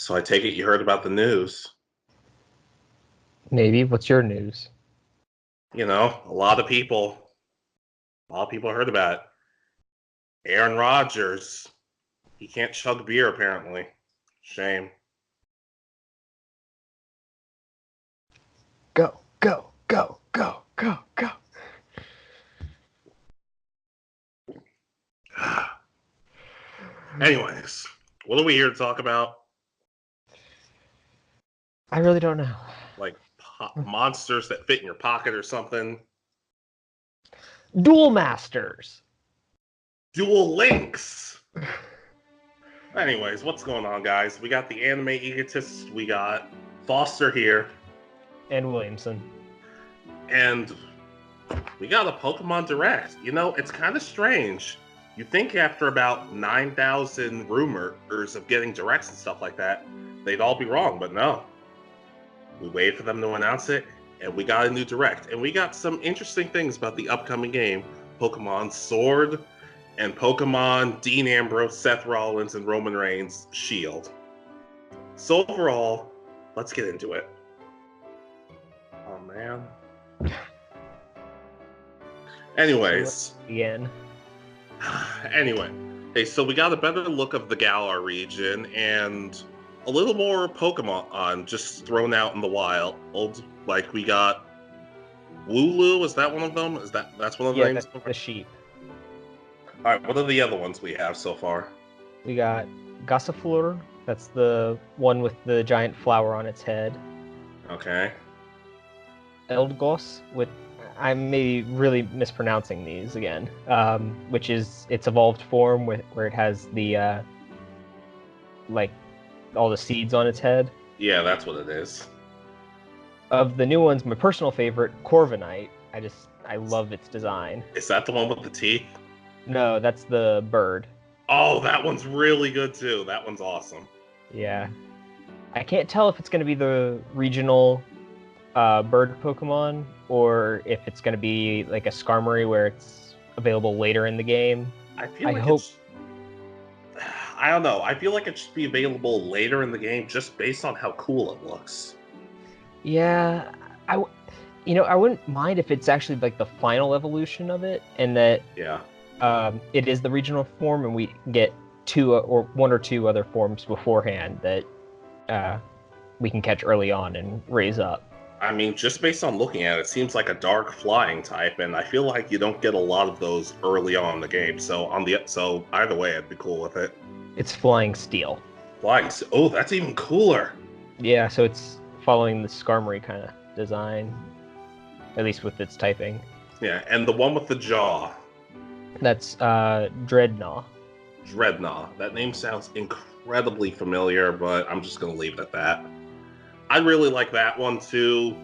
So I take it you heard about the news. Maybe. What's your news? You know, a lot of people heard about it. Aaron Rodgers, he can't chug beer apparently. Shame. Go, go, go, go, go, go. Anyways, what are we here to talk about? I really don't know. Like monsters that fit in your pocket or something? Duel Masters. Dual links. Anyways, what's going on, guys? We got the Anime Egotists. We got Foster here. And Williamson. And we got a Pokemon Direct. You know, it's kind of strange. You think after about 9,000 rumors of getting directs and stuff like that, they'd all be wrong, but no. We waited for them to announce it, and we got a new direct. And we got some interesting things about the upcoming game, Pokemon Sword and Pokemon Dean Ambrose, Seth Rollins, and Roman Reigns Shield. So overall, let's get into it. Oh, man. Anyways. Again. Anyway. Hey, so we got a better look of the Galar region and a little more Pokemon just thrown out in the wild. Like we got Wooloo, is that one of them? That's one of the names? That's the sheep. Alright, what are the other ones we have so far? We got Gossifleur. That's the one with the giant flower on its head. Okay. Eldgoss, with I may be really mispronouncing these again, which is its evolved form where it has the like all the seeds on its head. Yeah, that's what it is. Of the new ones, my personal favorite, Corviknight. I love its design. Is that the one with the teeth? No, that's the bird. Oh, that one's really good too. That one's awesome. Yeah. I can't tell if it's going to be the regional bird Pokemon or if it's going to be like a Skarmory where it's available later in the game. I don't know. I feel like it should be available later in the game just based on how cool it looks. Yeah, I wouldn't mind if it's actually like the final evolution of it, and that it is the regional form, and we get one or two other forms beforehand that we can catch early on and raise up. I mean, just based on looking at it, it seems like a dark flying type, and I feel like you don't get a lot of those early on in the game. So either way, I'd be cool with it. It's Flying Steel. Oh, that's even cooler. Yeah, so it's following the Skarmory kind of design, at least with its typing. Yeah, and the one with the jaw. That's Dreadnought. Dreadnought. That name sounds incredibly familiar, but I'm just going to leave it at that. I really like that one too,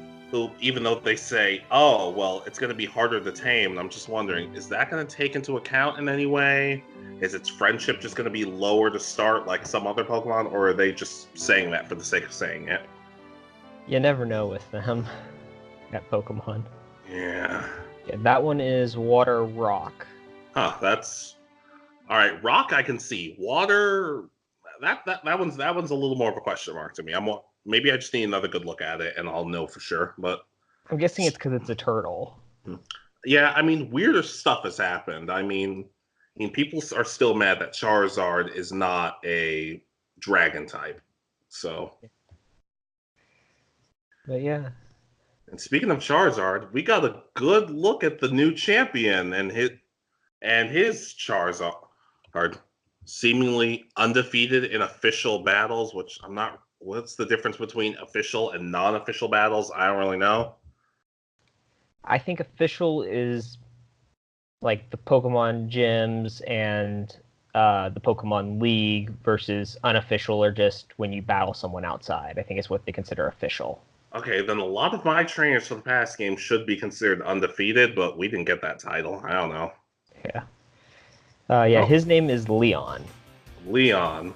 even though they say, oh, well, it's going to be harder to tame. And I'm just wondering, is that going to take into account in any way? Is its friendship just going to be lower to start like some other Pokemon, or are they just saying that for the sake of saying it? You never know with them at Pokemon. Yeah. Yeah, that one is Water Rock. Huh, that's... Alright, Rock I can see. Water... That one's a little more of a question mark to me. Maybe I just need another good look at it, and I'll know for sure, but... I'm guessing it's because it's a turtle. Yeah, I mean, weirder stuff has happened. I mean, people are still mad that Charizard is not a dragon type, so... But yeah. And speaking of Charizard, we got a good look at the new champion and his Charizard, seemingly undefeated in official battles, which I'm not... What's the difference between official and non-official battles? I don't really know. I think official is like the Pokemon gyms and the Pokemon League versus unofficial or just when you battle someone outside. I think is what they consider official. Okay, then a lot of my trainers for the past game should be considered undefeated, but we didn't get that title. I don't know. Yeah. His name is Leon. Leon.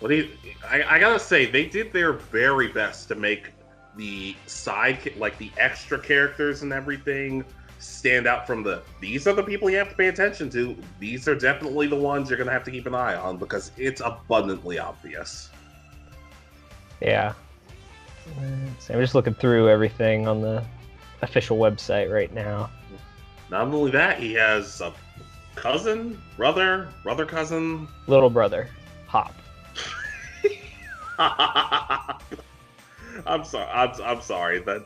I gotta say, they did their very best to make the the extra characters and everything stand out from these are the people you have to pay attention to. These are definitely the ones you're gonna have to keep an eye on because it's abundantly obvious. Yeah. So I'm just looking through everything on the official website right now. Not only that, he has a cousin, brother, cousin, little brother, Hop. I'm sorry. I'm sorry. That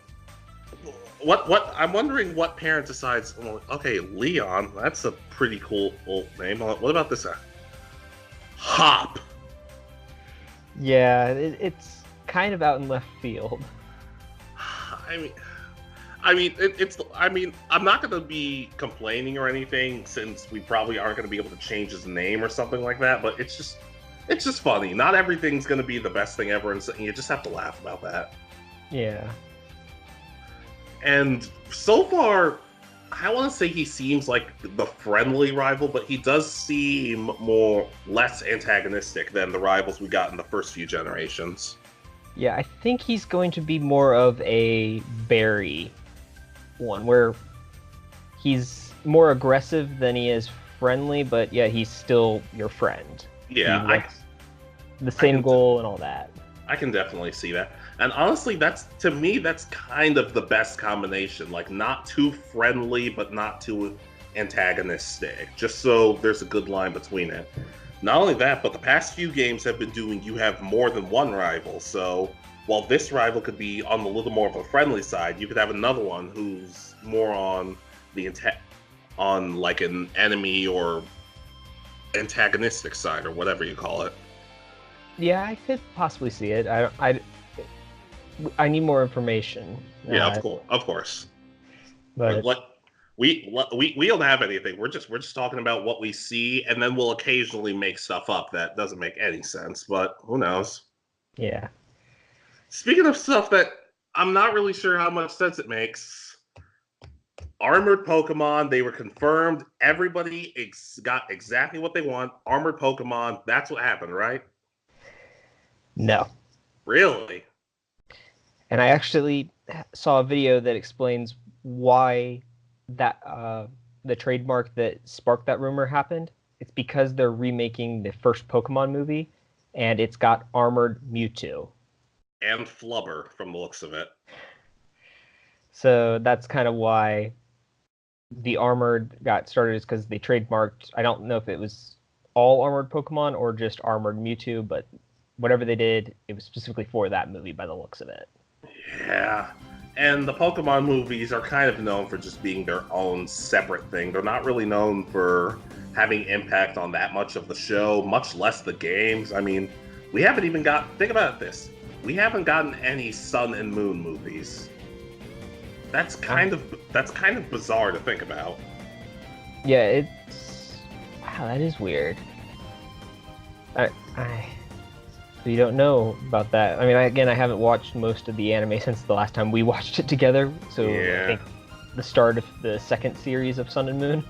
what I'm wondering what parent decides. Well, okay, Leon. That's a pretty cool old name. What about this? Hop. Yeah, it's kind of out in left field. I mean, it's. I mean, I'm not going to be complaining or anything since we probably aren't going to be able to change his name or something like that. But it's just funny. Not everything's going to be the best thing ever, and you just have to laugh about that. Yeah. And so far, I want to say he seems like the friendly rival, but he does seem less antagonistic than the rivals we got in the first few generations. Yeah, I think he's going to be more of a Barry one, where he's more aggressive than he is friendly, but yeah, he's still your friend. Yeah, the same goal and all that. I can definitely see that. And honestly, that's kind of the best combination. Like, not too friendly, but not too antagonistic. Just so there's a good line between it. Not only that, but the past few games have been doing you have more than one rival. So while this rival could be on a little more of a friendly side, you could have another one who's more on on like an enemy or antagonistic side, or whatever you call it. Yeah, I could possibly see it. I need more information. Yeah, of course. But we don't have anything. We're just talking about what we see, and then we'll occasionally make stuff up that doesn't make any sense. But who knows? Yeah. Speaking of stuff that I'm not really sure how much sense it makes, armored Pokemon. They were confirmed. Everybody got exactly what they want. Armored Pokemon. That's what happened, right? No. Really? And I actually saw a video that explains why that the trademark that sparked that rumor happened. It's because they're remaking the first Pokemon movie, and it's got armored Mewtwo. And Flubber, from the looks of it. So that's kind of why the armored got started, is because they trademarked, I don't know if it was all armored Pokemon or just armored Mewtwo, but whatever they did, it was specifically for that movie by the looks of it. Yeah. And the Pokemon movies are kind of known for just being their own separate thing. They're not really known for having impact on that much of the show, much less the games. I mean, we haven't even think about this. We haven't gotten any Sun and Moon movies. That's kind of bizarre to think about. Yeah, wow, that is weird. You don't know about that. I mean, I haven't watched most of the anime since the last time we watched it together. So yeah. I think the start of the second series of Sun and Moon.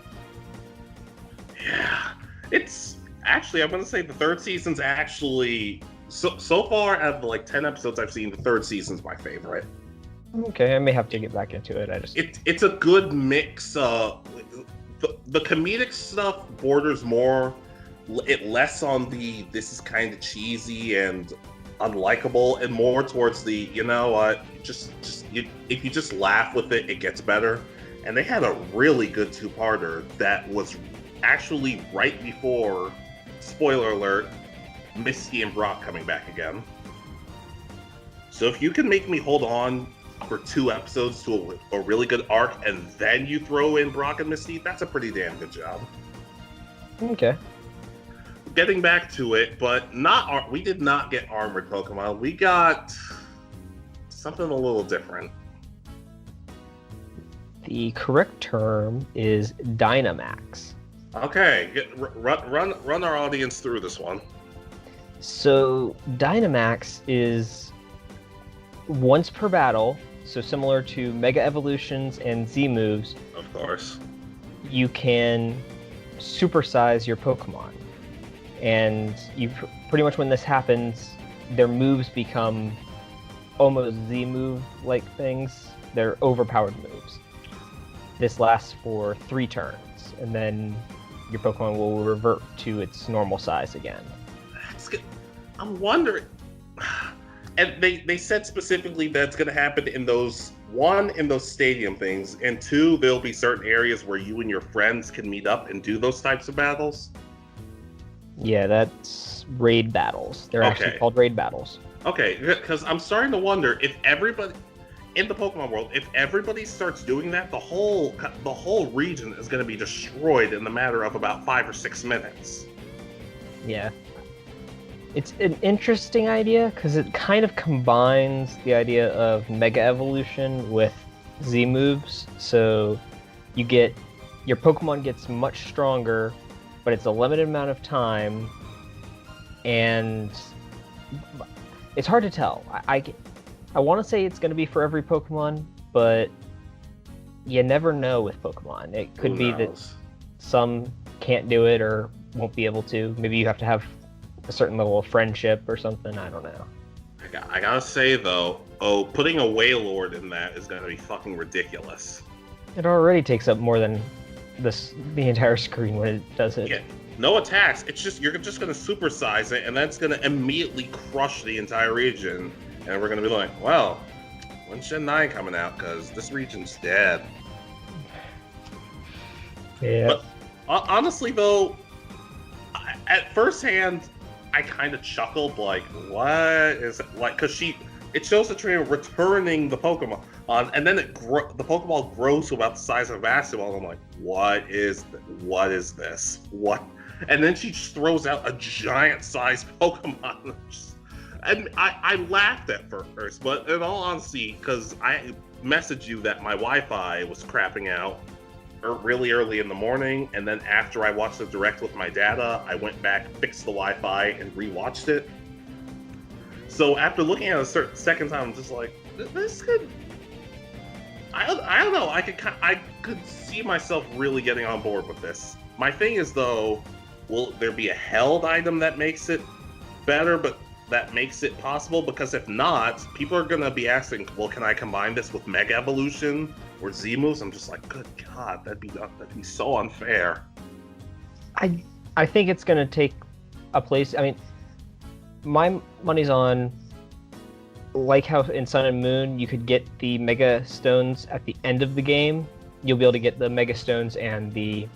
Yeah, it's actually, I'm gonna say the third season's actually so far out of the 10 episodes I've seen, the third season's my favorite. Okay, I may have to get back into it. It's a good mix. The comedic stuff borders less on this is kind of cheesy and unlikable, and more towards the, if you just laugh with it, it gets better. And they had a really good two-parter that was actually right before, spoiler alert, Misty and Brock coming back again. So if you can make me hold on for 2 episodes to a really good arc, and then you throw in Brock and Misty, that's a pretty damn good job. Okay. Getting back to it, but we did not get armored Pokemon. We got something a little different. The correct term is Dynamax. Okay, run our audience through this one. So Dynamax is once per battle, so similar to Mega Evolutions and Z moves. Of course. You can supersize your Pokemon. And you pretty much, when this happens, their moves become almost Z move-like things. They're overpowered moves. This lasts for 3 turns, and then your Pokemon will revert to its normal size again. That's good. I'm wondering, And they said specifically that's going to happen in those, one, in those stadium things, and two, there'll be certain areas where you and your friends can meet up and do those types of battles. Yeah, that's raid battles. They're actually called raid battles. Okay, because I'm starting to wonder if everybody in the Pokemon world, if everybody starts doing that, the whole region is going to be destroyed in the matter of about 5 or 6 minutes. Yeah. It's an interesting idea because it kind of combines the idea of Mega Evolution with Z moves. So you get, your Pokemon gets much stronger, but it's a limited amount of time, and it's hard to tell. I want to say it's going to be for every Pokemon, but you never know with Pokemon. It could be that some can't do it or won't be able to. Maybe you have to have a certain level of friendship or something. I don't know. I gotta say though, putting a Wailord in that is gonna be fucking ridiculous. It already takes up more than the entire screen when it does it. Yeah, no attacks. It's just, you're just gonna supersize it, and that's gonna immediately crush the entire region. And we're gonna be like, well, when's Gen 9 coming out? Because this region's dead. Yeah. But honestly though, at first hand, I kind of chuckled, like, what is it? Like, because it shows the trainer returning the Pokemon, and then the Pokeball grows to about the size of a basketball, and I'm like, what is this? What? And then she just throws out a giant-sized Pokemon. And I laughed at first, but in all honesty, because I messaged you that my Wi-Fi was crapping out really early in the morning, and then after I watched the Direct with my data, I went back, fixed the Wi-Fi, and rewatched it. So after looking at it a second time, I'm just like, this could... I don't know. I could see myself really getting on board with this. My thing is, though, will there be a held item that makes it better, but that makes it possible? Because if not, people are going to be asking, well, can I combine this with Mega Evolution or Z moves? I'm just like, good God, that'd be so unfair. I think it's going to take a place. I mean, my money's on, like how in Sun and Moon you could get the Mega Stones at the end of the game. You'll be able to get the Mega Stones and the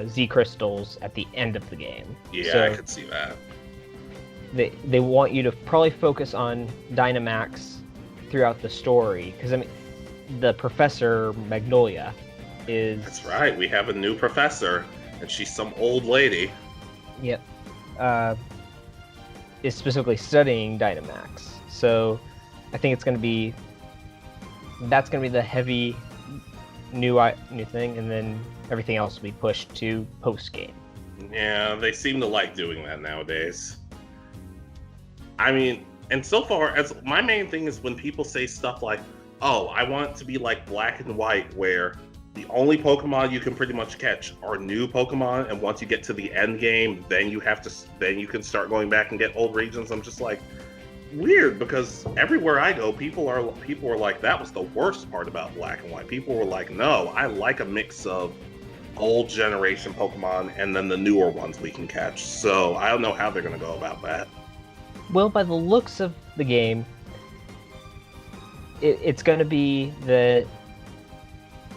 Z Crystals at the end of the game. Yeah, so I could see that. They want you to probably focus on Dynamax throughout the story, because I mean, the Professor Magnolia is... That's right, we have a new professor, and she's some old lady. Yep. Is specifically studying Dynamax. So I think it's going to be... That's going to be the heavy new thing, and then everything else will be pushed to post-game. Yeah, they seem to like doing that nowadays. I mean, and so far, as my main thing is when people say stuff like, oh, I want it to be like Black and White, where the only Pokemon you can pretty much catch are new Pokemon, and once you get to the end game, then you can start going back and get old regions. I'm just like, weird, because everywhere I go, people are like, that was the worst part about Black and White. People were like, no, I like a mix of old generation Pokemon and then the newer ones we can catch. So I don't know how they're going to go about that. Well, by the looks of the game, it's going to be that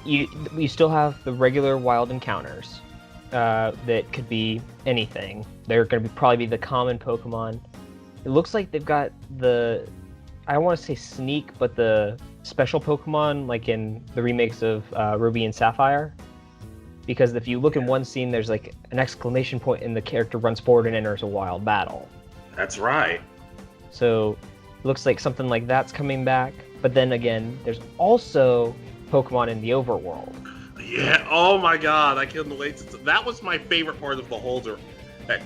you still have the regular wild encounters that could be anything. They're going to probably be the common Pokemon. It looks like they've got the, I don't want to say sneak, but the special Pokemon, like in the remakes of Ruby and Sapphire. Because if you look in one scene, there's like an exclamation point and the character runs forward and enters a wild battle. That's right. So it looks like something like that's coming back. But then again, there's also Pokemon in the overworld. Yeah, oh my God, I couldn't wait that was my favorite part of the whole Direct.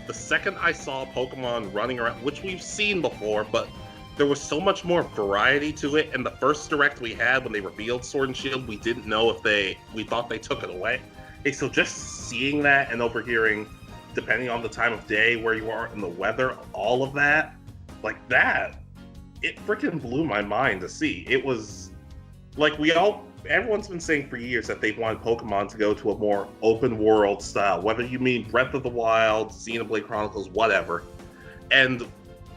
The second I saw Pokemon running around, which we've seen before, but there was so much more variety to it. And the first Direct we had when they revealed Sword and Shield, we didn't know if we thought they took it away. Hey, so just seeing that and overhearing, depending on the time of day, where you are, and the weather, all of that, like that, it freaking blew my mind to see. It was like everyone's been saying for years that they want Pokemon to go to a more open world style, whether you mean Breath of the Wild, Xenoblade Chronicles, whatever. And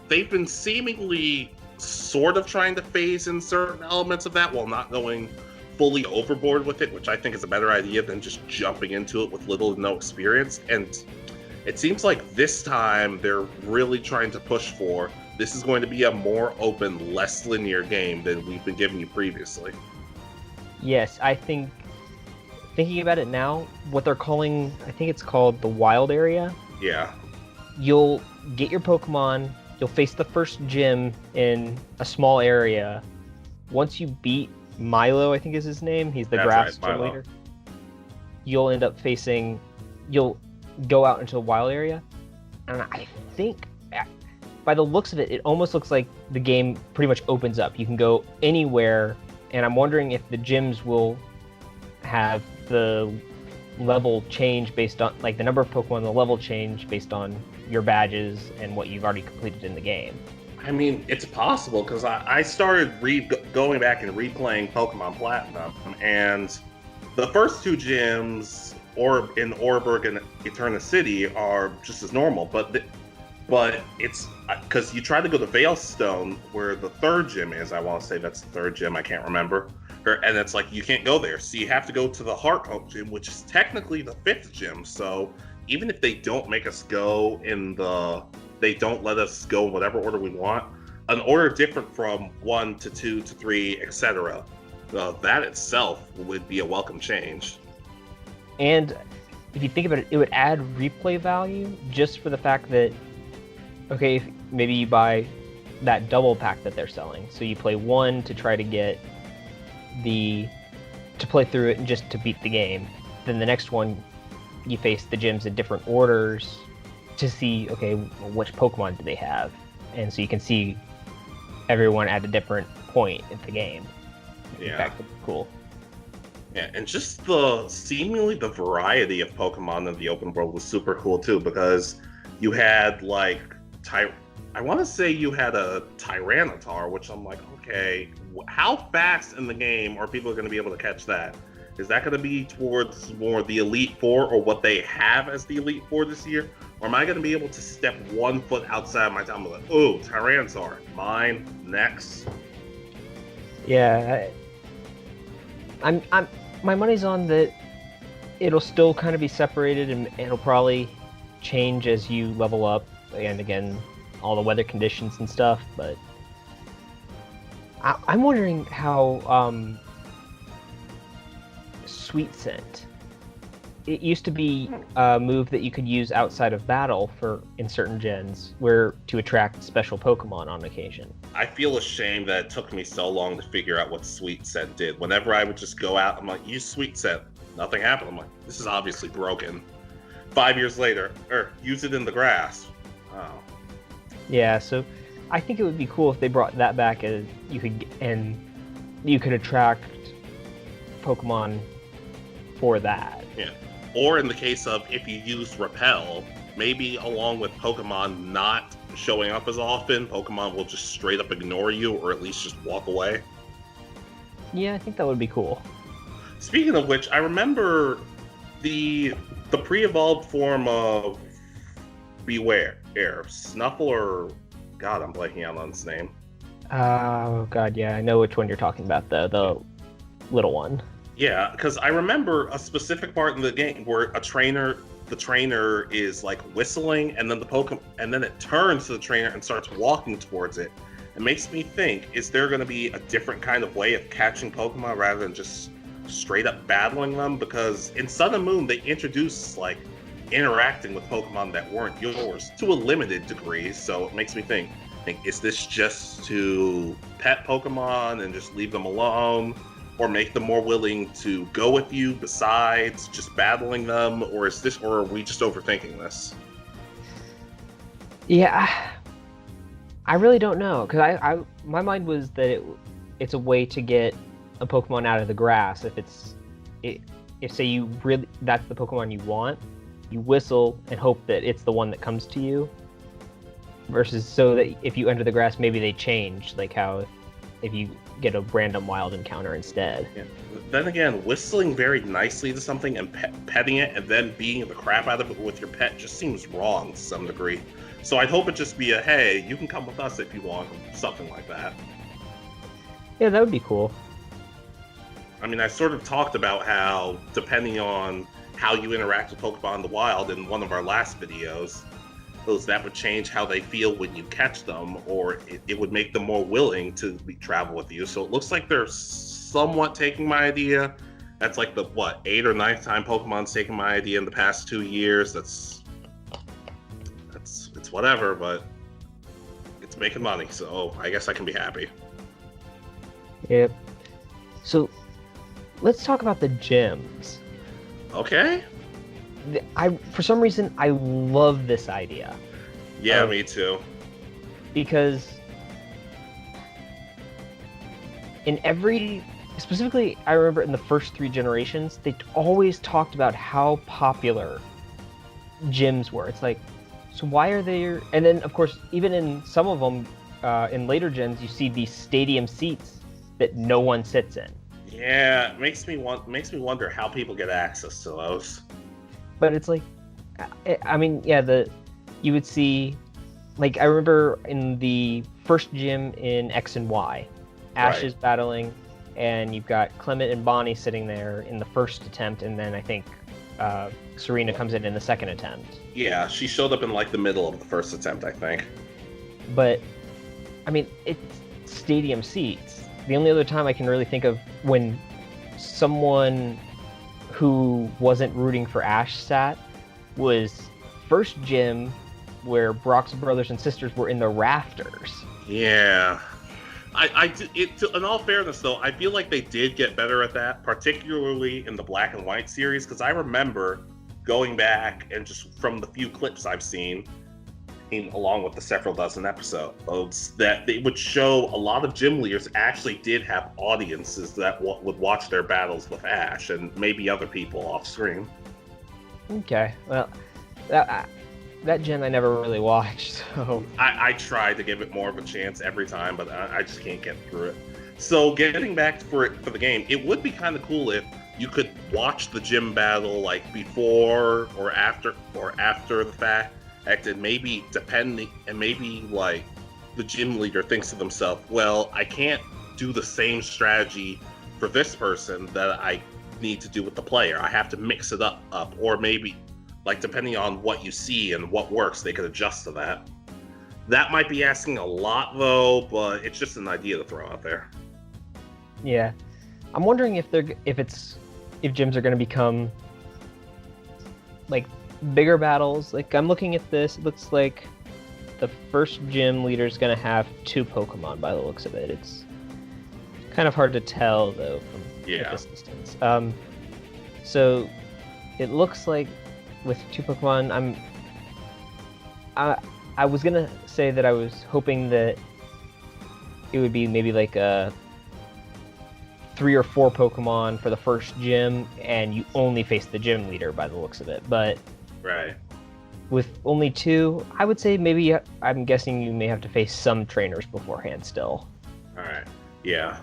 they've been seemingly sort of trying to phase in certain elements of that while not going fully overboard with it, which I think is a better idea than just jumping into it with little to no experience. And it seems like this time they're really trying to push for this is going to be a more open, less linear game than we've been giving you previously. Yes, I think, thinking about it now, what they're calling, I think it's called the wild area. Yeah. You'll get your Pokemon, you'll face the first gym in a small area. Once you beat Milo, I think is his name, he's the grass gym leader. You'll end up you'll go out into the wild area. And I think, by the looks of it, it almost looks like the game pretty much opens up. You can go anywhere, and I'm wondering if the gyms will have the level change based on, like, the number of Pokemon, the level change based on your badges and what you've already completed in the game. I mean, it's possible, because I started going back and replaying Pokemon Platinum, and the first two gyms, in Oreburgh and Eterna City, are just as normal, but it's because you try to go to Veilstone, where the third gym is. I want to say that's the third gym. I can't remember. And it's like you can't go there, so you have to go to the Hearthope gym, which is technically the fifth gym. So even if they don't make us go they don't let us go in whatever order we want, an order different from 1 to 2 to 3, etc. That itself would be a welcome change. And if you think about it, it would add replay value just for the fact that, okay, if maybe you buy that double pack that they're selling. So you play one to try to get to play through it and just to beat the game. Then the next one, you face the gyms in different orders to see, okay, which Pokemon do they have? And so you can see everyone at a different point in the game. Yeah. That's cool. Yeah, and just seemingly the variety of Pokemon in the open world was super cool too, because you had like I want to say you had a Tyranitar, which I'm like, okay, how fast in the game are people going to be able to catch that? Is that going to be towards more the Elite Four or what they have as the Elite Four this year? Or am I going to be able to step 1 foot outside my town and be like, oh, Tyranitar, mine, next? Yeah, my money's on that it'll still kind of be separated, and it'll probably change as you level up, and again, all the weather conditions and stuff, but I'm wondering how Sweet Scent. It used to be a move that you could use outside of battle in certain gens to attract special Pokemon on occasion. I feel ashamed that it took me so long to figure out what Sweet Scent did. Whenever I would just go out, I'm like, use Sweet Scent. Nothing happened. I'm like, this is obviously broken. 5 years later, use it in the grass. Oh. Yeah, so I think it would be cool if they brought that back, as you could attract Pokemon for that. Yeah. Or in the case of if you use Repel, maybe along with Pokemon not showing up as often, Pokemon will just straight up ignore you or at least just walk away. Yeah, I think that would be cool. Speaking of which, I remember the pre-evolved form of Beware, Snuffle, or God, I'm blanking out on its name. Oh God, yeah, I know which one you're talking about, the little one. Yeah, because I remember a specific part in the game where the trainer is like whistling, and then it turns to the trainer and starts walking towards it. It makes me think: is there going to be a different kind of way of catching Pokemon rather than just straight up battling them? Because in Sun and Moon, they introduced like interacting with Pokemon that weren't yours to a limited degree. So it makes me think: is this just to pet Pokemon and just leave them alone? Or make them more willing to go with you besides just battling them? Or are we just overthinking this? Yeah, I really don't know, because my mind was that it's a way to get a Pokemon out of the grass. If say you really, that's the Pokemon you want, you whistle and hope that it's the one that comes to you, versus so that if you enter the grass, maybe they change, like how if you get a random wild encounter instead. Yeah. Then again, whistling very nicely to something and petting it and then beating the crap out of it with your pet just seems wrong to some degree. So I'd hope it just be a, hey, you can come with us if you want, something like that. Yeah, that would be cool. I mean, I sort of talked about how, depending on how you interact with Pokemon in the wild in one of our last videos, that would change how they feel when you catch them, or it would make them more willing to travel with you. So it looks like they're somewhat taking my idea. That's like the, 8th or 9th time Pokemon's taken my idea in the past 2 years. It's whatever, but it's making money, so I guess I can be happy. Yep. So let's talk about the gyms. Okay. For some reason, I love this idea. Yeah, me too. Because specifically, I remember in the first 3 generations, they always talked about how popular gyms were. It's like, so why are there? And then, of course, even in some of them, in later gens, you see these stadium seats that no one sits in. Yeah, it makes me wonder how people get access to those. But it's like, I mean, yeah, you would see, like, I remember in the first gym in X and Y, Ash is battling, and you've got Clement and Bonnie sitting there in the first attempt, and then I think Serena comes in the second attempt. Yeah, she showed up in like the middle of the first attempt, I think. But, I mean, it's stadium seats. The only other time I can really think of when someone who wasn't rooting for Ash sat was first gym where Brock's brothers and sisters were in the rafters. Yeah. In all fairness, though, I feel like they did get better at that, particularly in the Black and White series, because I remember going back and just from the few clips I've seen, along with the several dozen episodes, that they would show a lot of gym leaders actually did have audiences that would watch their battles with Ash and maybe other people off screen. Okay, well, that gen I never really watched, so... I tried to give it more of a chance every time, but I just can't get through it. So getting back for the game, it would be kind of cool if you could watch the gym battle like before or after the fact. And maybe like the gym leader thinks to themselves, well, I can't do the same strategy for this person that I need to do with the player. I have to mix it up, or maybe like depending on what you see and what works, they could adjust to that. That might be asking a lot though, but it's just an idea to throw out there. Yeah, I'm wondering if gyms are going to become like bigger battles. Like, I'm looking at this, it looks like the first gym leader is going to have 2 Pokemon by the looks of it. It's kind of hard to tell though from this distance. So it looks like with 2 Pokemon, I was going to say that I was hoping that it would be maybe like a 3 or 4 Pokemon for the first gym, and you only face the gym leader by the looks of it. But right, with only 2, I would say maybe, I'm guessing you may have to face some trainers beforehand still. All right, yeah.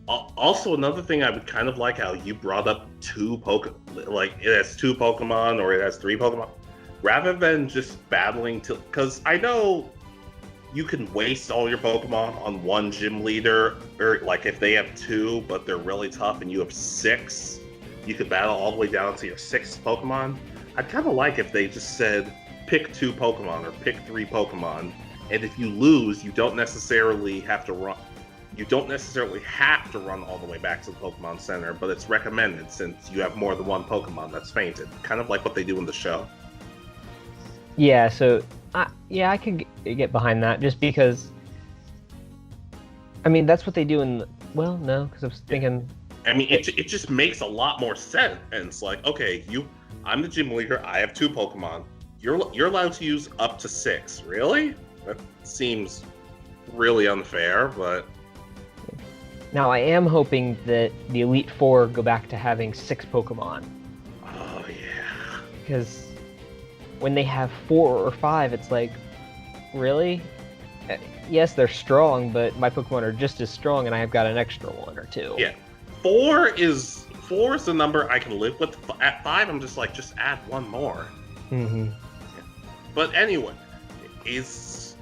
Also, another thing I would kind of like how you brought up 2 Pokemon, like it has 2 Pokemon or it has 3 Pokemon, rather than just battling because I know you can waste all your Pokemon on one gym leader, or like if they have 2 but they're really tough and you have 6, you could battle all the way down to your 6th Pokemon. I'd kind of like if they just said pick 2 Pokemon or pick 3 Pokemon, and if you lose, you don't necessarily have to run. You don't necessarily have to run all the way back to the Pokemon Center, but it's recommended since you have more than one Pokemon that's fainted, kind of like what they do in the show. Yeah, so I could get behind that just because. I mean, that's what they do in. Well, no, because I was thinking. I mean, it just makes a lot more sense. Like, okay, I'm the gym leader. I have 2 Pokemon. You're allowed to use up to 6. Really? That seems really unfair, but. Now, I am hoping that the Elite Four go back to having 6 Pokemon. Oh, yeah. Because when they have 4 or 5, it's like, really? Yes, they're strong, but my Pokemon are just as strong, and I have got an extra 1 or 2. Yeah. 4 is the number I can live with. At 5, I'm just like, just add 1 more. Mm-hmm. Yeah. But anyway, is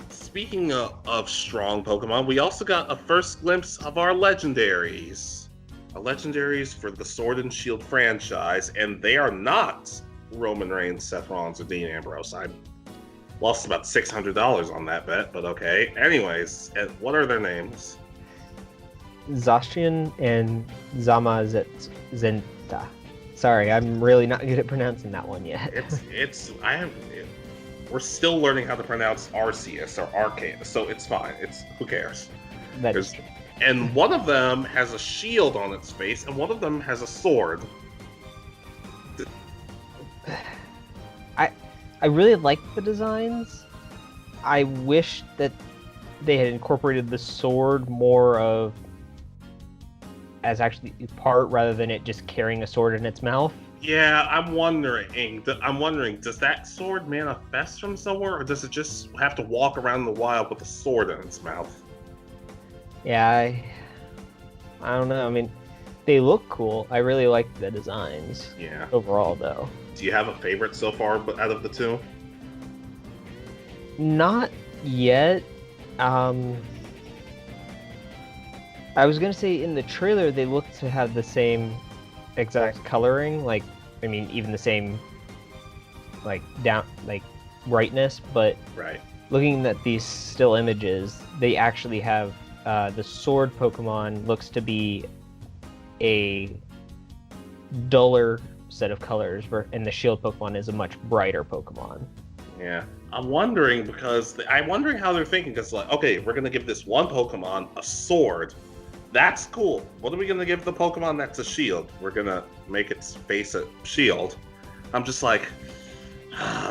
speaking of strong Pokemon, we also got a first glimpse of our legendaries. Our legendaries for the Sword and Shield franchise, and they are not Roman Reigns, Seth Rollins, or Dean Ambrose. I lost about $600 on that bet, but okay. Anyways, what are their names? Zacian and Zamazenta. Sorry, I'm really not good at pronouncing that one yet. We're still learning how to pronounce Arceus or Arceus, so it's fine. Who cares? And one of them has a shield on its face, and one of them has a sword. I really like the designs. I wish that they had incorporated the sword more of as actually part rather than it just carrying a sword in its mouth. Yeah, I'm wondering, does that sword manifest from somewhere, or does it just have to walk around the wild with a sword in its mouth? Yeah, I don't know. I mean, they look cool. I really like the designs. Yeah. Overall, though. Do you have a favorite so far out of the two? Not yet. I was gonna say in the trailer they look to have the same exact coloring, even the same brightness, but right. Looking at these still images, they actually have the sword Pokemon looks to be a duller set of colors, and the shield Pokemon is a much brighter Pokemon. Yeah, I'm wondering how they're thinking, because okay, we're gonna give this one Pokemon a sword. That's cool. What are we gonna give the Pokemon that's a shield? We're gonna make its face a shield. I'm just like,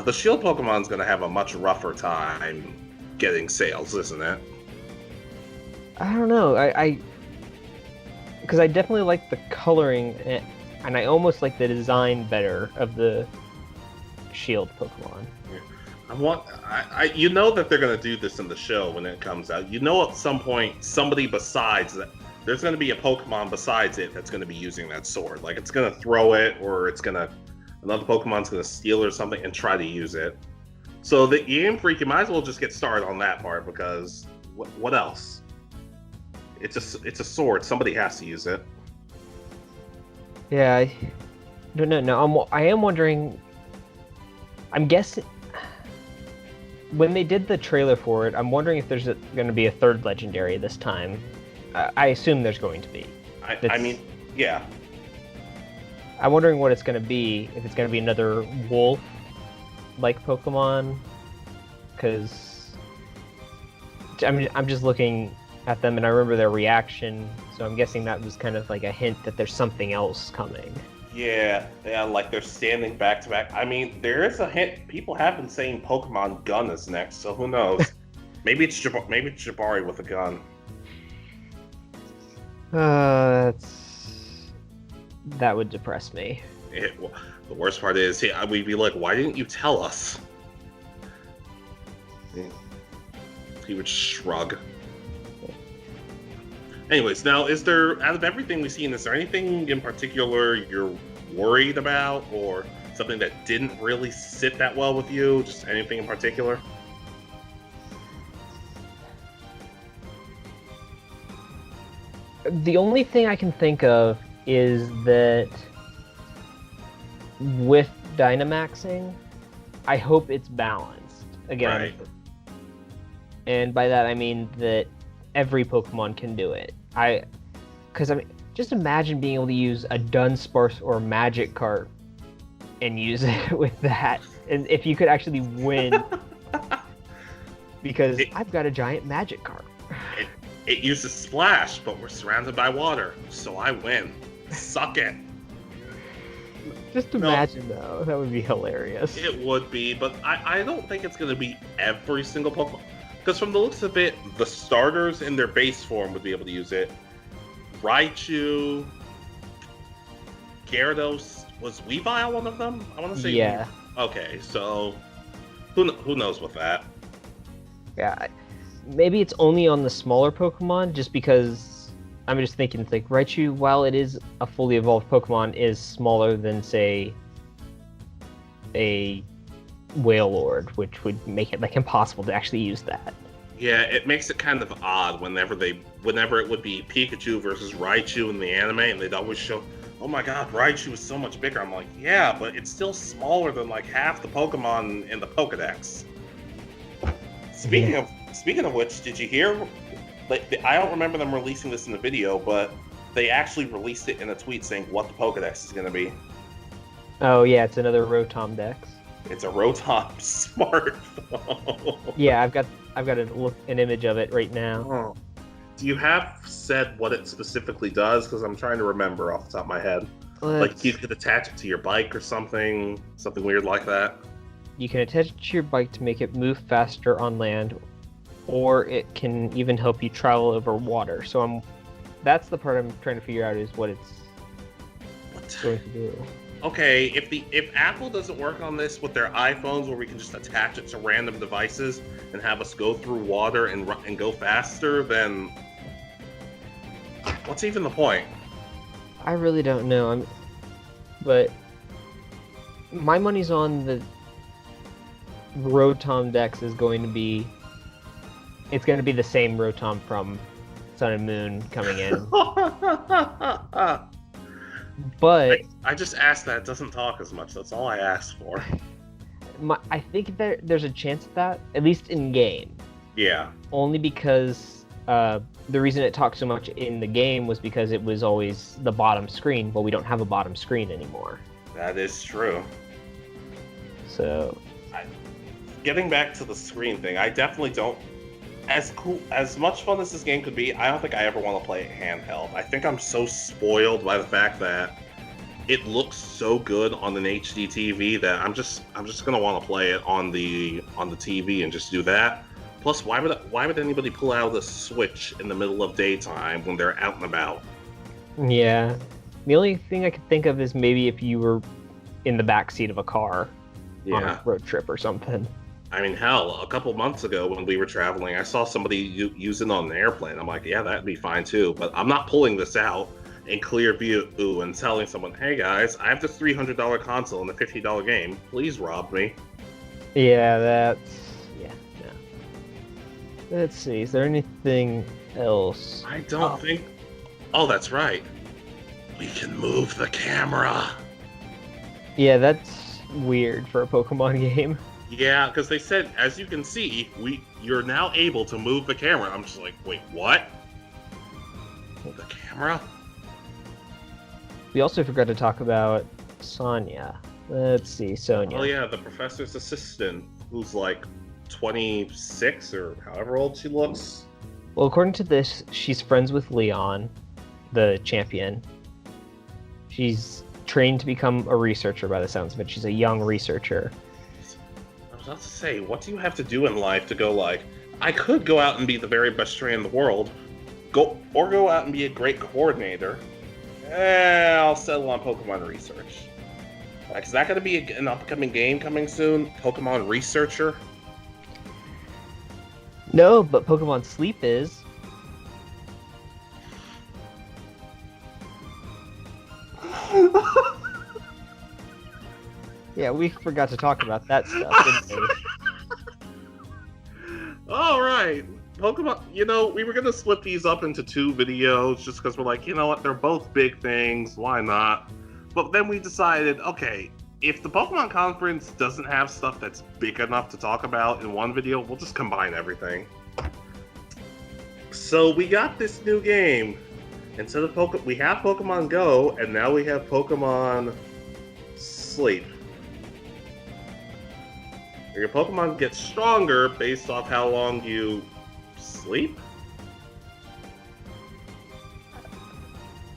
the shield Pokemon's gonna have a much rougher time getting sales, isn't it? I don't know. Because I definitely like the coloring, and I almost like the design better of the shield Pokemon. You know that they're gonna do this in the show when it comes out. You know, at some point, somebody besides that, there's gonna be a Pokemon besides it that's gonna be using that sword. Like, it's gonna throw it, or another Pokemon's gonna steal it or something and try to use it. So the Game Freak, you might as well just get started on that part, because what else? It's a sword. Somebody has to use it. Yeah, I don't know. No, I am wondering. I'm guessing when they did the trailer for it, I'm wondering if there's going to be a third legendary this time. I assume there's going to be. I mean, yeah. I'm wondering what it's going to be. If it's going to be another wolf-like Pokemon, because I'm just looking at them and I remember their reaction, so I'm guessing that was kind of like a hint that there's something else coming. Yeah, like they're standing back to back. I mean, there is a hint. People have been saying Pokemon Gun is next, so who knows? Maybe it's Jabari with a gun. That would depress me. The worst part is, we'd be like, why didn't you tell us? He would shrug. Anyways, now, out of everything we've seen, is there anything in particular you're worried about, or something that didn't really sit that well with you? Just anything in particular? The only thing I can think of is that with Dynamaxing, I hope it's balanced. Again, right. And by that I mean that every Pokemon can do it. Just imagine being able to use a Dunsparce or Magikarp and use it with that, and if you could actually win, because I've got a giant Magikarp. It uses Splash, but we're surrounded by water, so I win. Suck it. Just imagine, though. That would be hilarious. It would be, but I don't think it's going to be every single Pokemon. Because from the looks of it, the starters in their base form would be able to use it. Raichu, Gyarados, was Weavile one of them? I want to say. Yeah. Okay, so who knows with that? Yeah, maybe it's only on the smaller Pokemon, just because I'm just thinking, it's like Raichu, while it is a fully evolved Pokemon, is smaller than, say, a Wailord, which would make it like impossible to actually use that. Yeah, it makes it kind of odd whenever it would be Pikachu versus Raichu in the anime, and they'd always show, oh my god, Raichu is so much bigger. I'm like, yeah, but it's still smaller than like half the Pokemon in the Pokedex. Speaking of which, did you hear? Like, I don't remember them releasing this in the video, but they actually released it in a tweet saying what the Pokedex is going to be. Oh yeah, it's another Rotom Dex. It's a Rotom smartphone. Yeah, I've got an image of it right now. Oh. Do you have said what it specifically does? Because I'm trying to remember off the top of my head. Like you could attach it to your bike or something weird like that. You can attach it to your bike to make it move faster on land, or it can even help you travel over water. So that's the part I'm trying to figure out is what it's going to do. Okay, if Apple doesn't work on this with their iPhones, where we can just attach it to random devices and have us go through water and go faster, then what's even the point? I really don't know. But my money's on the Rotom Dex is going to be. It's going to be the same Rotom from Sun and Moon coming in. But I just asked that. It doesn't talk as much. That's all I asked for. I think there's a chance of that, at least in game. Yeah. Only because the reason it talked so much in the game was because it was always the bottom screen. Well, we don't have a bottom screen anymore. That is true. So, getting back to the screen thing, I definitely don't. As much fun as this game could be, I don't think I ever want to play it handheld. I think I'm so spoiled by the fact that it looks so good on an HD TV that I'm just gonna want to play it on the TV and just do that. Plus, why would anybody pull out a Switch in the middle of daytime when they're out and about? Yeah, the only thing I could think of is maybe if you were in the back seat of a car on a road trip or something. I mean, hell, a couple months ago when we were traveling, I saw somebody use it on an airplane. I'm like, yeah, that'd be fine too. But I'm not pulling this out in clear view and telling someone, hey guys, I have this $300 console and a $50 game. Please rob me. Yeah, no. Let's see, is there anything else? I don't think... Oh, that's right. We can move the camera. Yeah, that's weird for a Pokemon game. Yeah, because they said, as you can see, you're now able to move the camera. I'm just like, wait, what? Move the camera? We also forgot to talk about Sonia. Let's see, Sonia. Oh yeah, the professor's assistant, who's like 26 or however old she looks. Well, according to this, she's friends with Leon, the champion. She's trained to become a researcher by the sounds of it. She's a young researcher. I was about to say, what do you have to do in life to go like, I could go out and be the very best trainer in the world, go out and be a great coordinator. I'll settle on Pokemon research. Like, is that going to be an upcoming game coming soon? Pokemon Researcher? No, but Pokemon Sleep is. Yeah, we forgot to talk about that stuff, didn't we? All right. Pokemon, we were going to split these up into 2 videos just because we're like, you know what, they're both big things, why not? But then we decided, okay, if the Pokemon Conference doesn't have stuff that's big enough to talk about in one video, we'll just combine everything. So we got this new game. Instead of we have Pokemon Go, and now we have Pokemon Sleep. Your Pokemon gets stronger based off how long you sleep?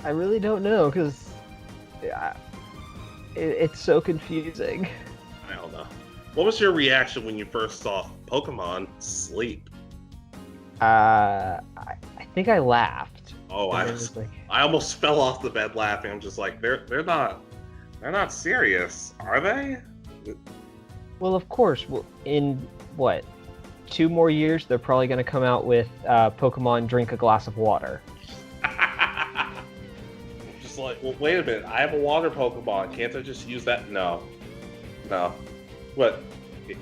I really don't know, because it's so confusing. I don't know. What was your reaction when you first saw Pokemon Sleep? I think I laughed. Oh, I almost fell off the bed laughing. I'm just like, they're not serious, are they? Well, of course. In what, 2 more years, they're probably going to come out with Pokemon Drink a Glass of Water. Just like, well, wait a minute. I have a water Pokemon. Can't I just use that? No. What?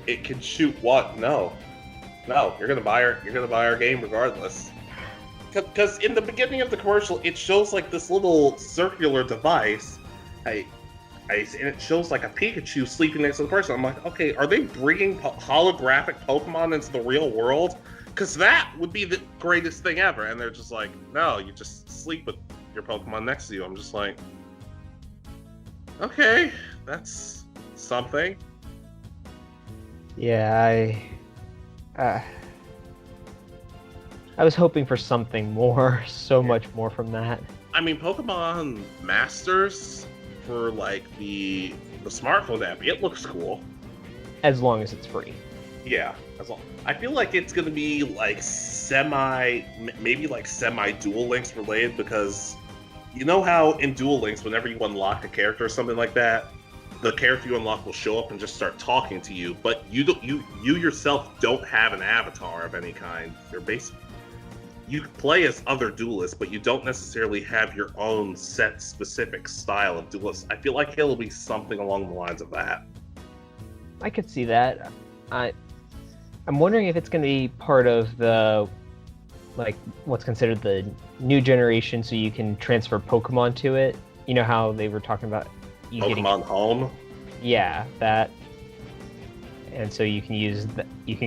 it can shoot what? No, you're gonna buy our game regardless. Because in the beginning of the commercial, it shows like this little circular device, and it shows like a Pikachu sleeping next to the person. I'm like, okay, are they bringing holographic Pokemon into the real world? Because that would be the greatest thing ever. And they're just like, no, you just sleep with your Pokemon next to you. I'm just like, okay, that's something. Yeah, I was hoping for something more, much more from that. I mean, Pokemon Masters for like the smartphone app, it looks cool. As long as it's free. Yeah, as long. I feel like it's gonna be like maybe like semi-Duel Links related, because you know how in Duel Links, whenever you unlock a character or something like that, the character you unlock will show up and just start talking to you, but you yourself don't have an avatar of any kind. You play as other duelists, but you don't necessarily have your own set specific style of duelist. I feel like it'll be something along the lines of that. I could see that. I'm wondering if it's going to be part of the, like, what's considered the new generation, so you can transfer Pokemon to it. You know how they were talking about you Pokemon Home? Yeah, that. And so you can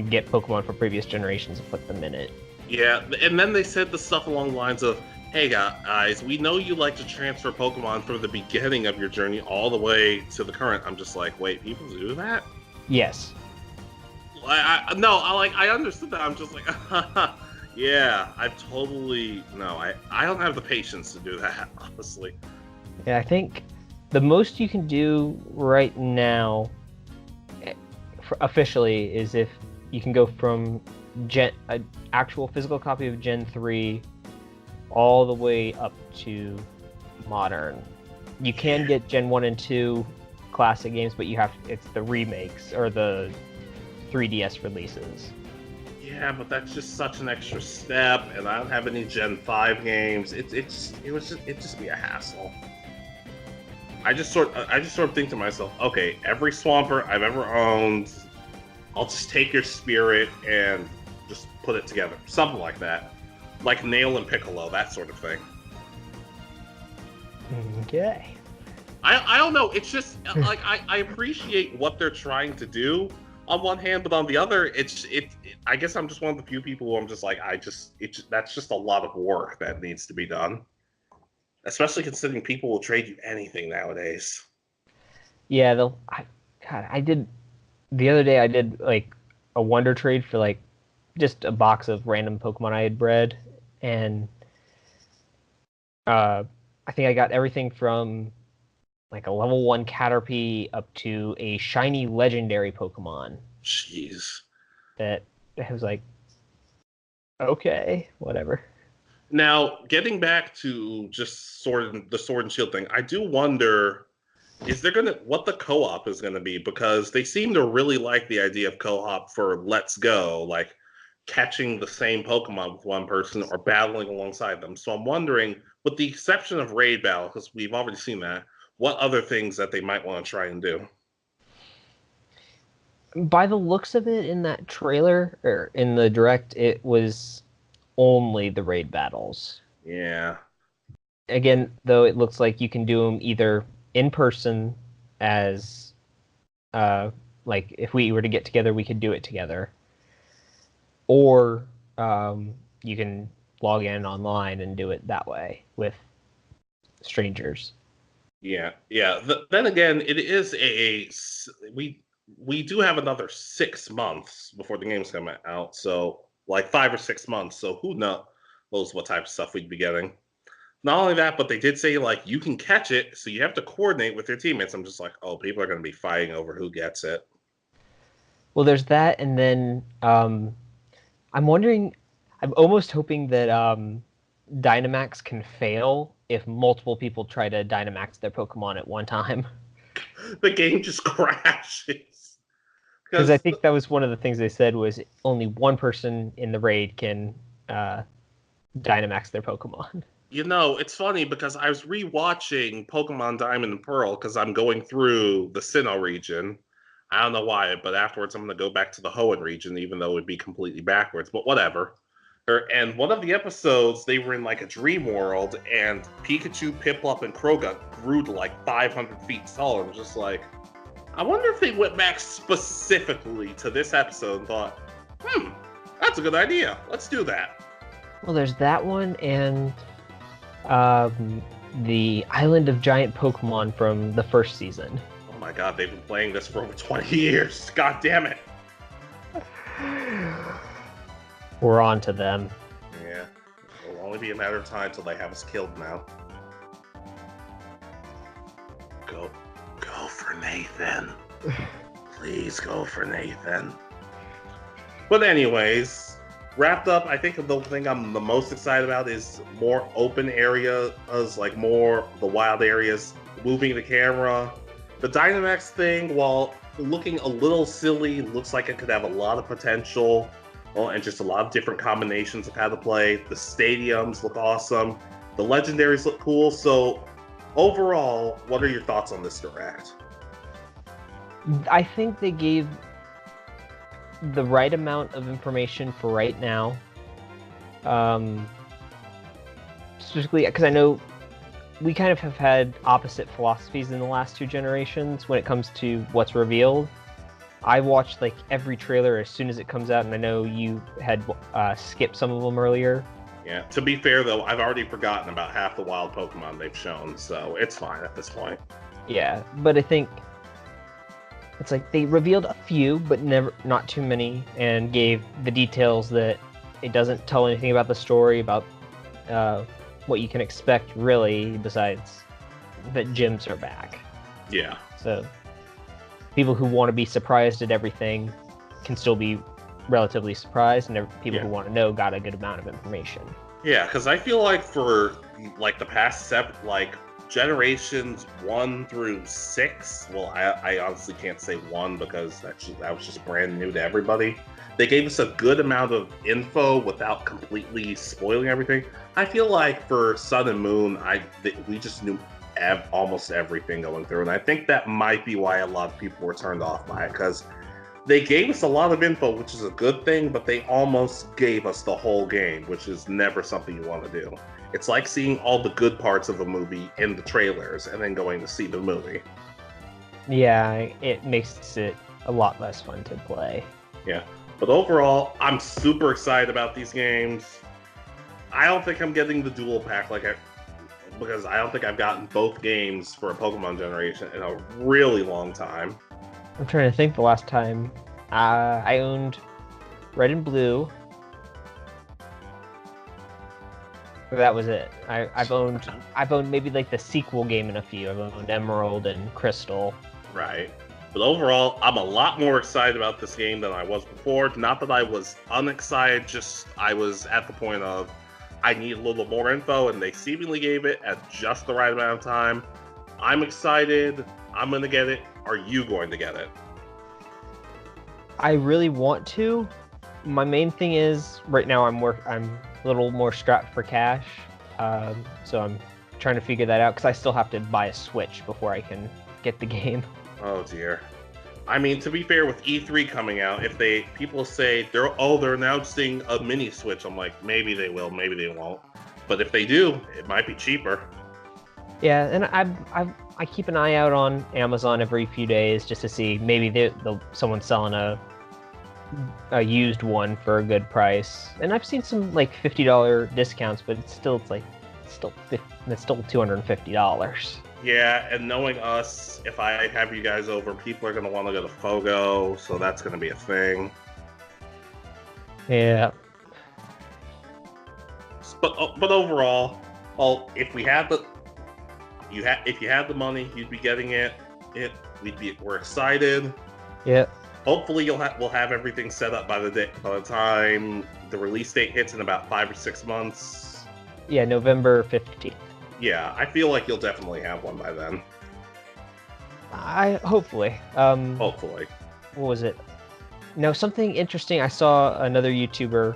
get Pokemon from previous generations and put them in it. Yeah, and then they said the stuff along the lines of, hey guys, we know you like to transfer Pokemon from the beginning of your journey all the way to the current. I'm just like, wait, people do that? Yes. I understood that. I'm just like, yeah, I don't have the patience to do that, honestly. Yeah, I think the most you can do right now, officially, is if you can go from an actual physical copy of Gen 3 all the way up to modern. You can get Gen 1 and 2 classic games, but it's the remakes or the 3DS releases. Yeah, but that's just such an extra step, and I don't have any Gen 5 games. It'd just be a hassle. I just sort of think to myself, okay, every Swampert I've ever owned, I'll just take your spirit and just put it together. Something like that. Like Nail and Piccolo, that sort of thing. Okay. I don't know, it's just, like, I appreciate what they're trying to do on one hand, but on the other, I guess I'm just one of the few people who I'm just like, that's just a lot of work that needs to be done. Especially considering people will trade you anything nowadays. Yeah, the other day I did like a Wonder Trade for like just a box of random Pokemon I had bred, and I think I got everything from like a level 1 Caterpie up to a shiny legendary Pokemon. Jeez. That I was like, okay, whatever. Now, getting back to just the Sword and Shield thing, I do wonder, what the co-op is gonna be, because they seem to really like the idea of co-op for Let's Go, like catching the same Pokemon with one person or battling alongside them. So I'm wondering, with the exception of raid battle, because we've already seen that, what other things that they might want to try and do? By the looks of it in that trailer, or in the direct, it was only the raid battles. Yeah. Again, though, it looks like you can do them either in person as, like, if we were to get together, we could do it together. Or you can log in online and do it that way with strangers. Yeah. Then again, it is we do have another 6 months before the game's come out, so like 5 or 6 months. So who knows what type of stuff we'd be getting. Not only that, but they did say like you can catch it, so you have to coordinate with your teammates. I'm just like, oh, people are going to be fighting over who gets it. Well, there's that, and then I'm almost hoping that Dynamax can fail if multiple people try to Dynamax their Pokemon at one time. The game just crashes. Because I think that was one of the things they said was only one person in the raid can Dynamax their Pokemon. You know, it's funny because I was rewatching Pokemon Diamond and Pearl because I'm going through the Sinnoh region. I don't know why, but afterwards I'm going to go back to the Hoenn region, even though it would be completely backwards, but whatever. And one of the episodes, they were in like a dream world, and Pikachu, Piplup, and Kroga grew to like 500 feet tall. And was just like, I wonder if they went back specifically to this episode and thought, that's a good idea. Let's do that. Well, there's that one, and the Island of Giant Pokemon from the first season. Oh my god, they've been playing this for over 20 years. God damn it. We're on to them. Yeah. It'll only be a matter of time till they have us killed now. Go for Nathan. Please go for Nathan. But anyways, wrapped up, I think the thing I'm the most excited about is more open areas, like more the wild areas, moving the camera. The Dynamax thing, while looking a little silly, looks like it could have a lot of potential. And just a lot of different combinations of how to play. The stadiums look awesome. The legendaries look cool. So overall, what are your thoughts on this direct? I think they gave the right amount of information for right now. Specifically, because I know we kind of have had opposite philosophies in the last two generations when it comes to what's revealed. I watched like every trailer as soon as it comes out, and I know you had skipped some of them earlier. Yeah, to be fair though, I've already forgotten about half the wild Pokemon they've shown, so it's fine at this point. Yeah, but I think it's like they revealed a few, but not too many, and gave the details that it doesn't tell anything about the story, about what you can expect really, besides that gyms are back. Yeah. So people who want to be surprised at everything can still be relatively surprised, and people who want to know got a good amount of information. Yeah, because I feel like for like the past generations 1 through 6, well, I honestly can't say 1 because that was just brand new to everybody. They gave us a good amount of info without completely spoiling everything. I feel like for Sun and Moon, we just knew almost everything going through, and I think that might be why a lot of people were turned off by it, because they gave us a lot of info, which is a good thing, but they almost gave us the whole game, which is never something you want to do. It's like seeing all the good parts of a movie in the trailers and then going to see the movie. Yeah, it makes it a lot less fun to play. Yeah, but overall, I'm super excited about these games. I don't think I'm getting the dual pack because I don't think I've gotten both games for a Pokemon generation in a really long time. I'm trying to think the last time I owned Red and Blue. That was it. I've owned maybe like the sequel game in a few. I've owned Emerald and Crystal. Right. But overall, I'm a lot more excited about this game than I was before. Not that I was unexcited, just I was at the point of I need a little more info, and they seemingly gave it at just the right amount of time. I'm excited. I'm going to get it. Are you going to get it? I really want to. My main thing is, right now I'm a little more strapped for cash, so I'm trying to figure that out, because I still have to buy a Switch before I can get the game. Oh dear. I mean, to be fair, with E3 coming out, if people say they're announcing a mini Switch, I'm like, maybe they will, maybe they won't. But if they do, it might be cheaper. Yeah, and I keep an eye out on Amazon every few days just to see maybe someone's selling a used one for a good price. And I've seen some like $50 discounts, but it's still $250. Yeah, and knowing us, if I have you guys over, people are going to want to go to Fogo, so that's going to be a thing. Yeah. But overall, if we had if you had the money, you'd be getting it. We're excited. Yeah. Hopefully, we'll have everything set up by the time the release date hits in about 5 or 6 months. Yeah, November 15th. Yeah, I feel like you'll definitely have one by then. Hopefully. Hopefully. What was it? No, something interesting. I saw another YouTuber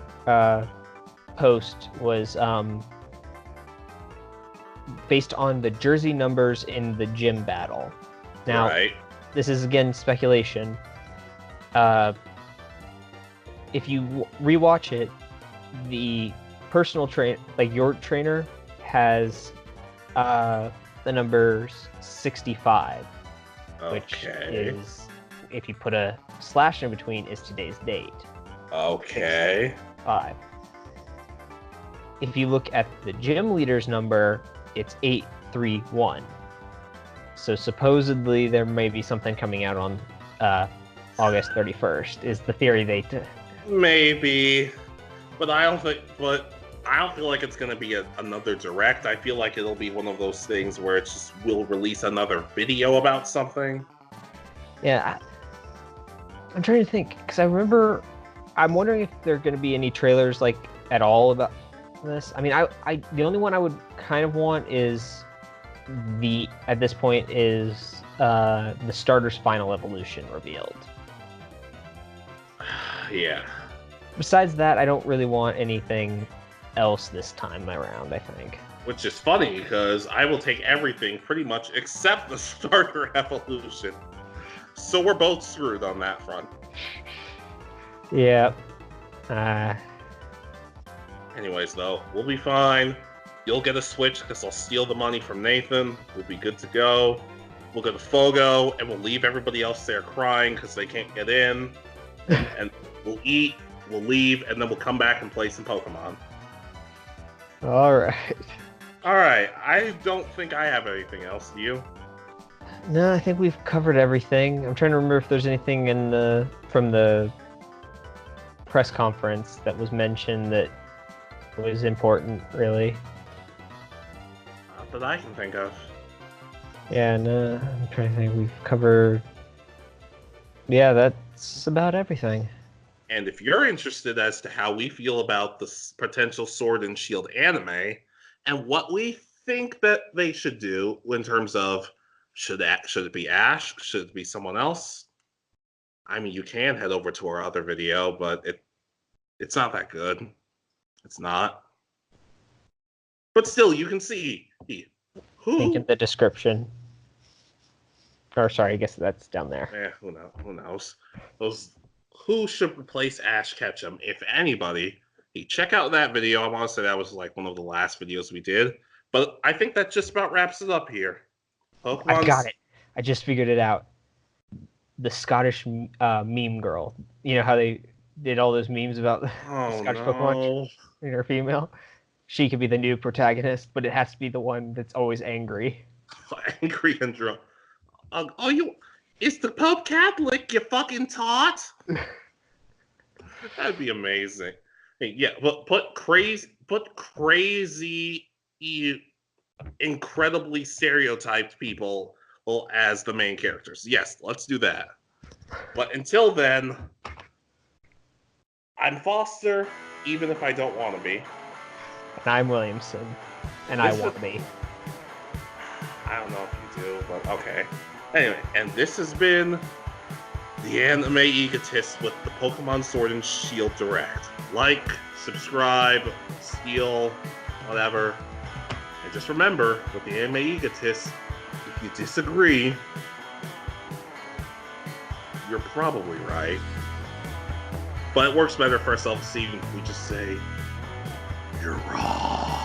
post was based on the jersey numbers in the gym battle. Now, right. this is again speculation. If you rewatch it, the personal your trainer has the numbers 65, which is, if you put a slash in between, is today's date. Okay. 5. If you look at the gym leader's number, it's 831. So supposedly there may be something coming out on August 31st. Is the theory they? Maybe, but I don't feel like it's gonna be another direct. I feel like it'll be one of those things where it's just we'll release another video about something. Yeah, I'm trying to think because I'm wondering if there are going to be any trailers like at all about this. I mean, the only one I would kind of want is at this point is the starter's final evolution revealed. Yeah. Besides that, I don't really want anything else this time around, I think. Which is funny because I will take everything pretty much except the starter evolution. So we're both screwed on that front. Yeah. Anyways, though, we'll be fine. You'll get a Switch because I'll steal the money from Nathan. We'll be good to go. We'll go to Fogo and we'll leave everybody else there crying because they can't get in. And we'll eat, we'll leave, and then we'll come back and play some Pokemon. Alright. I don't think I have anything else. Do you? No, I think we've covered everything. I'm trying to remember if there's anything from the press conference that was mentioned that was important, really. Not that I can think of. Yeah, no, I'm trying to think. We've covered... Yeah, that's about everything. And if you're interested as to how we feel about the potential Sword and Shield anime and what we think that they should do in terms of should it be Ash? Should it be someone else? I mean, you can head over to our other video, but it's not that good. It's not. But still, you can see who. Link in the description. Or sorry, I guess that's down there. Yeah, who knows? Who should replace Ash Ketchum, if anybody? Check out that video. I want to say that was like one of the last videos we did. But I think that just about wraps it up here. I got it. I just figured it out. The Scottish meme girl. You know how they did all those memes about the Scottish Pokemon and her female? She could be the new protagonist, but it has to be the one that's always angry. Angry and drunk. Is the Pope Catholic, you fucking tot? That'd be amazing. Yeah, but put crazy, incredibly stereotyped people as the main characters. Yes, let's do that. But until then, I'm Foster, even if I don't want to be. And I'm Williamson, and I want to be. I don't know if you do, but okay. Anyway, and this has been the Anime Egotists with the Pokemon Sword and Shield Direct. Like, subscribe, steal, whatever. And just remember, with the Anime Egotists, if you disagree, you're probably right. But it works better for our self-esteem if we just say, you're wrong.